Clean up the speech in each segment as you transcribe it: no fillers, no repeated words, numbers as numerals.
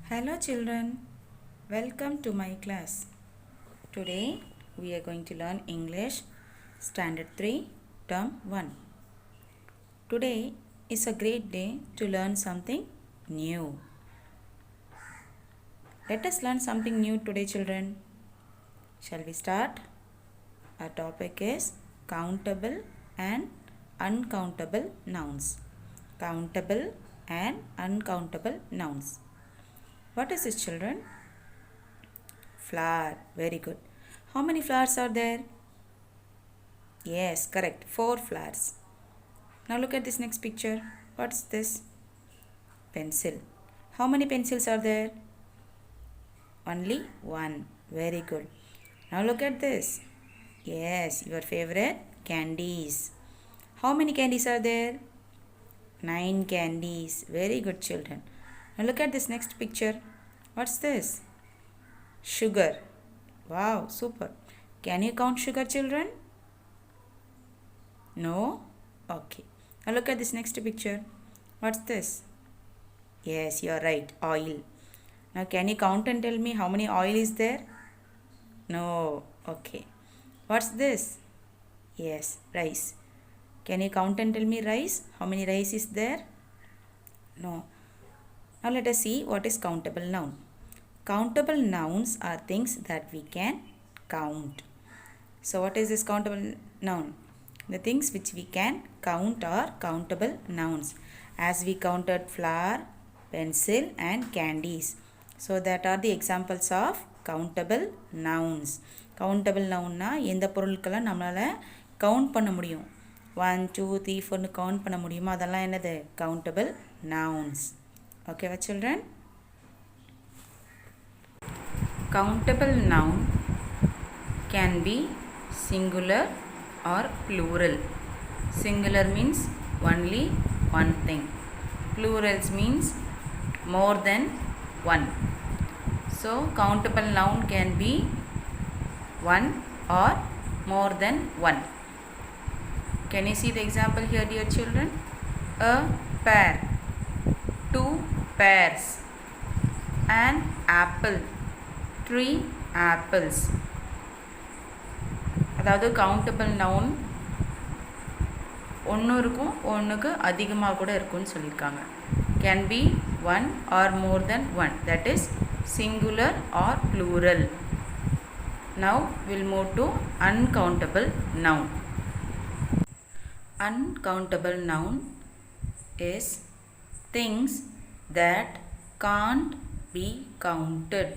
Hello children, welcome to my class. Today we are going to learn English Standard 3 Term 1. Today is a great day to learn something new. Let us learn something new today children. Shall we start? Our topic is countable and uncountable nouns. Countable and uncountable nouns. What is this children? Flower. Very good. How many flowers are there? Yes, correct. 4 flowers. Now look at this next picture. What's this? Pencil. How many pencils are there? Only one. Very good. Now look at this. Yes, your favorite candies. How many candies are there? 9 candies. Very good children. Now look at this next picture. What's this? Sugar. Wow, super. Can you count sugar children? No? Okay. Now look at this next picture. What's this? Yes, you are right. Oil. Now can you count and tell me how many oil is there? No. Okay. What's this? Yes, rice. Can you count and tell me rice? How many rice is there? No. Now let us see what is countable noun. Countable nouns are things that we can count. So what is this countable noun? The things which we can count are countable nouns. As we counted flower, pencil and candies. So that are the examples of countable nouns. Countable noun na எந்த பொருட்கள்லாம் நம்மளால count பண்ண முடியும். 1 2 3 4 count பண்ண முடியுமா அதெல்லாம் என்னது countable nouns. Okay children? Countable noun can be singular or plural. Singular means only one thing. Plurals means more than one. So countable noun can be one or more than one. Can you see the example here, dear children? A pear, 2 pears, an apple, 3 apples. அதாவது countable noun ஒன்று இருக்கும் ஒன்றுக்கு அதிகமாக கூட இருக்கும்னு சொல்லியிருக்காங்க. Can be one or more than one, that is singular or plural. Now will move to uncountable noun. Uncountable noun is things that can't be counted.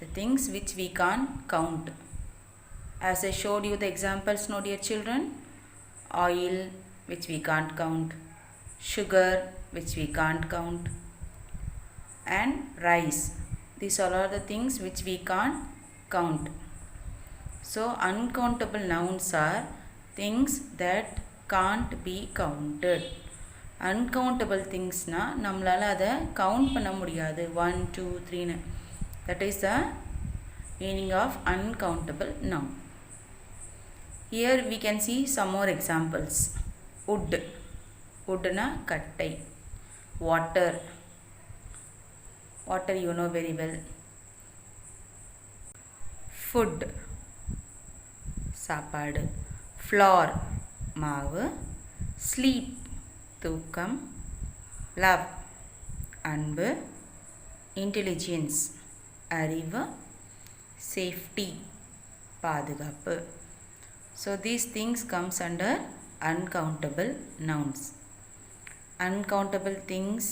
The things which we can't count. As I showed you the examples, no dear children. Oil, which we can't count. Sugar, which we can't count. And rice. These all are the things which we can't count. So uncountable nouns are things that can't be counted. Uncountable things na நம்மளால அதை count பண்ண முடியாது. 1 2 3 that is the meaning of uncountable noun. Here we can see some more examples. Wood, wood na kattai. Water, water you know very well. Food, சாப்பாடு. Floor, மாவு. Sleep, தூக்கம். Love, அன்பு. Intelligence, அறிவு. Safety, பாதுகாப்பு. So these things comes under uncountable nouns. Uncountable things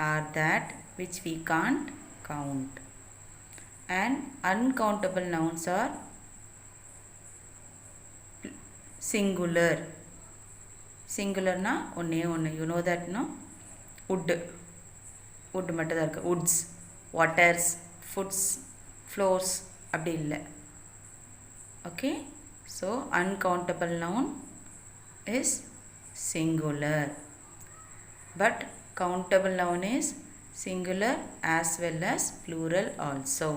are that which we can't count. And uncountable nouns are singular. Singular na ஒன்னே ஒன்று. You know that no? Wood. Wood மட்டும் தான் இருக்கு. Woods, waters, foods, floors அப்படி இல்லை. Okay? So uncountable noun is singular. But countable noun is singular as well as plural also.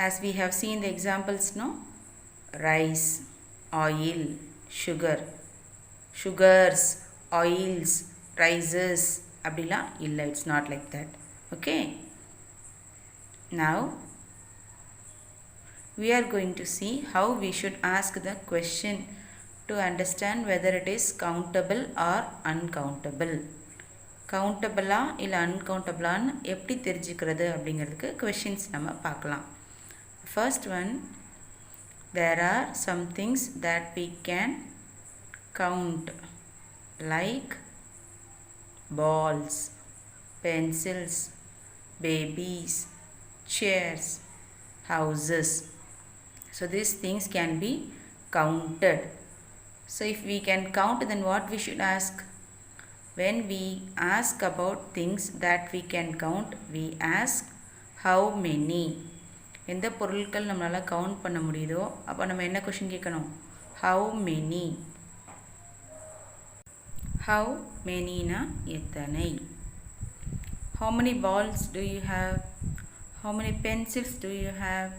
As we have seen the examples, no? Rice, oil, sugar, sugars, oils, rices அப்படிலாம் இல்லை. It's not like that. Okay. Now we are going to see how we should ask the question to understand whether it is countable or uncountable. கவுண்டபிளா இல்லை அன்கவுண்டபிளான்னு எப்படி தெரிஞ்சுக்கிறது அப்படிங்கிறதுக்கு questions நம்ம பார்க்கலாம். First one, there are some things that we can count like balls, pencils, babies, chairs, houses. So these things can be counted. So if we can count, then what we should ask? When we ask about things that we can count, we ask how many. எந்த பொருட்கள் நம்மளால் count பண்ண முடியுதோ அப்போ நம்ம என்ன question கேட்கணும்? how many. how manyனா எத்தனை. how many balls do you have? how many pencils do you have?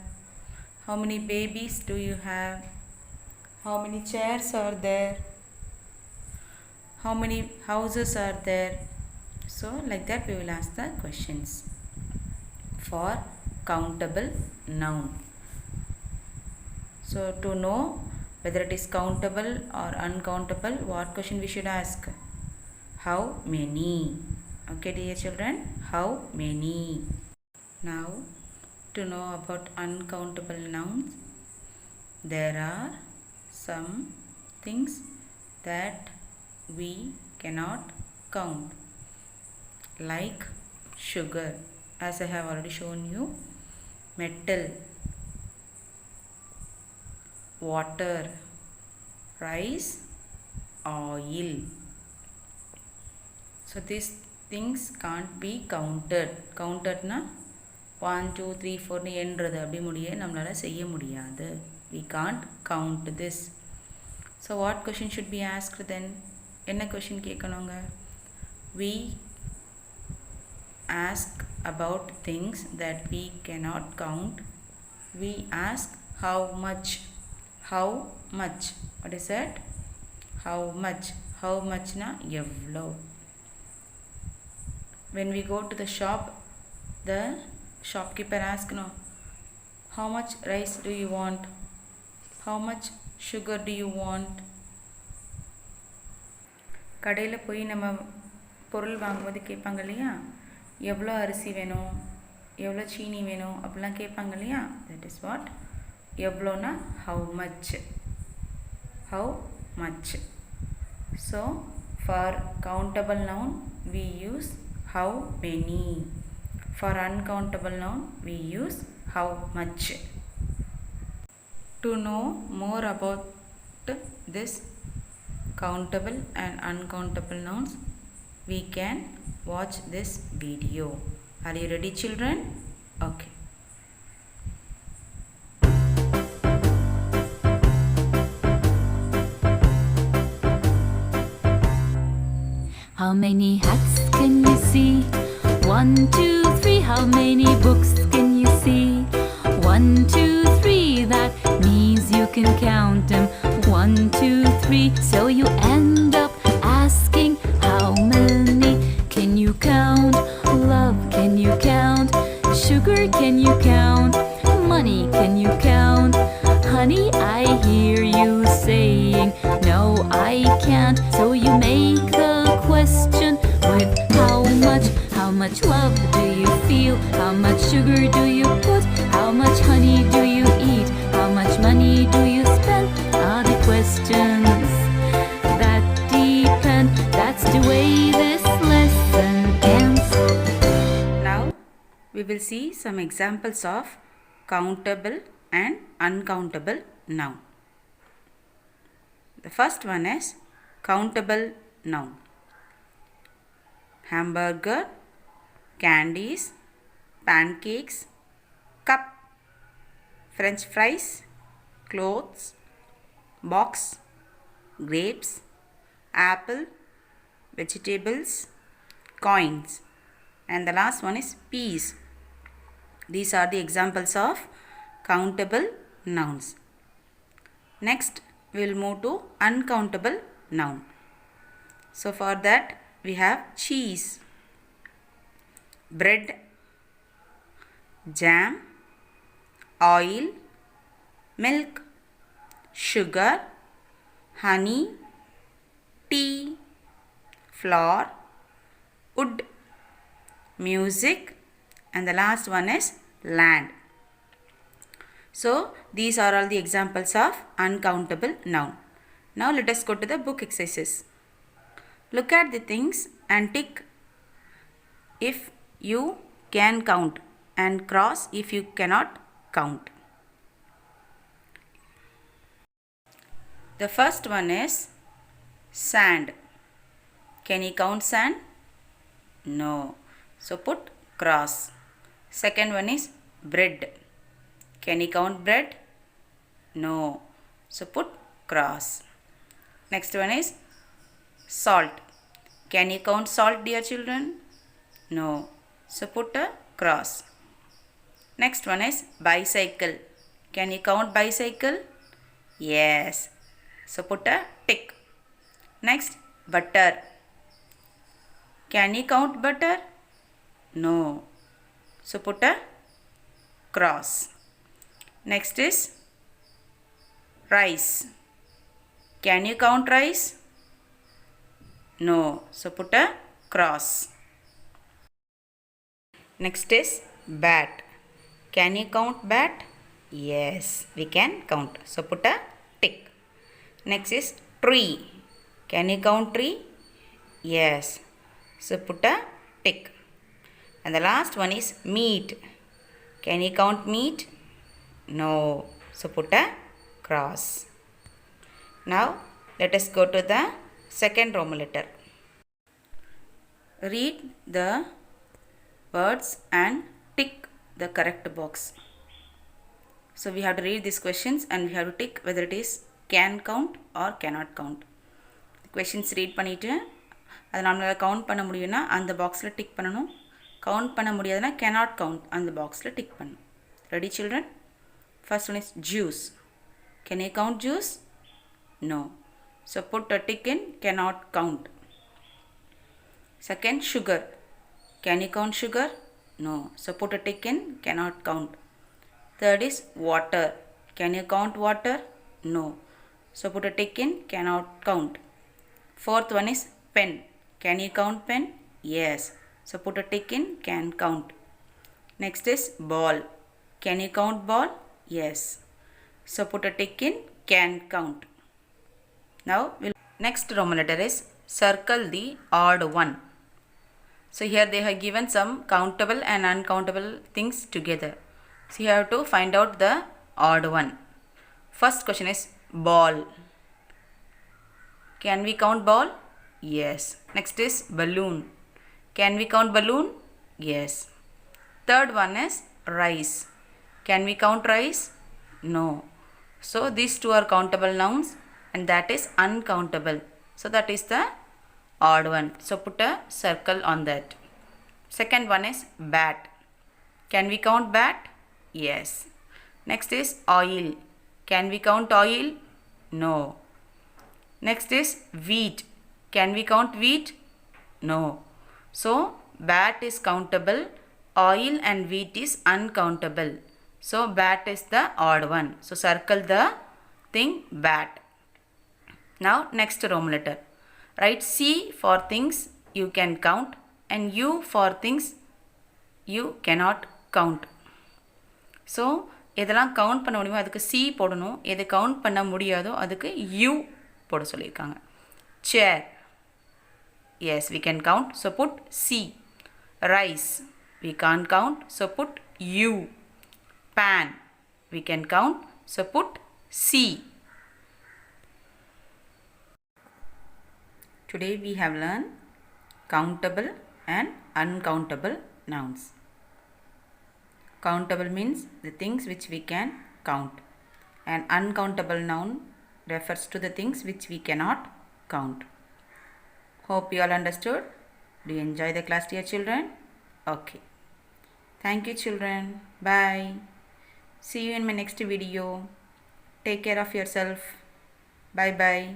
how many babies do you have? how many chairs are there? how many houses are there? So like that we will ask the questions for countable noun. So to know whether it is countable or uncountable, what question we should ask? how many. Okay dear children, how many. Now to know about uncountable nouns, there are some things that we cannot count, like sugar, as I have already shown you, metal, water, rice, oil. So these things can't be counted. Counted na 1 2 3 4 என்றது அப்படி முடிய நம்மளால் செய்ய முடியாது. We can't count this. So what question should be asked then? என்ன question கேட்கணுங்க? We ask about things that we cannot count. We ask how much. How much. What is that? How much. How much na எவ்வளோ. When we go to the shop, the shopkeeper asks, no, how much rice do you want? How much sugar do you want? கடையில் போய் நம்ம பொருள் வாங்கும்போது கேட்பாங்க இல்லையா, எவ்வளோ அரிசி வேணும், எவ்வளோ சீனி வேணும் அப்படிலாம் கேட்பாங்க இல்லையா. தட் இஸ் வாட் எவ்வளோனா how much. how much. So for countable noun we use how many. For uncountable noun we use how much. To know more about this countable and uncountable nouns, we can watch this video. Are you ready children? Okay. How many hats can you see? 1 2 3. How many books can you see? 1 2 3. That means you can count them. 1 2 3. So you end up asking how many. Can you count? Love, can you count? Sugar, can you count? Money, can you count? Honey, I hear you saying no, I can't. So you make the question with how much. How much love do you feel? How much sugar do you put? How much honey do you eat? How much money do you spend? Are the questions that depend. That's the way this lesson ends. Now we will see some examples of countable and uncountable noun. The first one is countable noun. Hamburger, candies, pancakes, cup, French fries, clothes, box, grapes, apple, vegetables, coins, and the last one is peas. These are the examples of countable nouns. Next we will move to uncountable noun. So for that we have cheese, bread, jam, oil, milk, sugar, honey, tea, flour, wood, music, and the last one is land. So these are all the examples of uncountable noun. Now let us go to the book exercises. Look at the things and tick if you can count and cross if you cannot count. The first one is sand. Can you count sand? No. So put cross. Second one is bread. Can you count bread? No. So put cross. Next one is salt. Can you count salt, dear children? No. So put a cross. Next one is bicycle. Can you count bicycle? Yes. So put a tick. Next, butter. Can you count butter? No. So put a cross. Next is rice. Can you count rice? No. So put a cross. Next is bat. Can you count bat? Yes, we can count. So put a tick. Next is tree. Can you count tree? Yes. So put a tick. And the last one is meat. Can you count meat? No. So put a cross. Now let us go to the second Roman letter. Read the words and tick the correct box. So we have to read these questions and we have to tick whether it is can count or cannot count. Questions read பண்ணிட்டு அதை நம்மளால் count பண்ண முடியும்னா அந்த பாக்ஸில் tick பண்ணணும். Count பண்ண முடியாதுன்னா cannot count அந்த பாக்ஸில் டிக் பண்ணணும். Ready children? First one is juice. Can you count juice? No. So put a tick in cannot count. Second, sugar. Can you count sugar? No. So put a tick in cannot count. Third is water. Can you count water? No. So put a tick in cannot count. Fourth one is pen. Can you count pen? Yes. So put a tick in can count. Next is ball. Can you count ball? Yes. So put a tick in can count. Now next Roman letter is circle the odd one. So here they have given some countable and uncountable things together. So you have to find out the odd one. First question is ball. Can we count ball? Yes. Next is balloon. Can we count balloon? Yes. Third one is rice. Can we count rice? No. So these two are countable nouns and that is uncountable. So that is the odd one. So put a circle on that. Second one is bat. Can we count bat? Yes. Next is oil. Can we count oil? No. Next is wheat. Can we count wheat? No. So bat is countable, oil and wheat is uncountable. So bat is the odd one. So circle the thing bat. Now next Roman letter. Write C for things you can count and U for things you cannot count. So எதெல்லாம் count பண்ண முடியுமோ அதுக்கு C போடணும், எது count பண்ண முடியாதோ அதுக்கு U போட சொல்லியிருக்காங்க. Chair. Yes, we can count. So put C. Rice. We can't count. So put U. Pan. We can count. So put C. Today we have learned countable and uncountable nouns. Countable means the things which we can count, and uncountable noun refers to the things which we cannot count. Hope you all understood. Do you enjoy the class, dear children? Okay. Thank you, children. Bye. See you in my next video. Take care of yourself. Bye bye.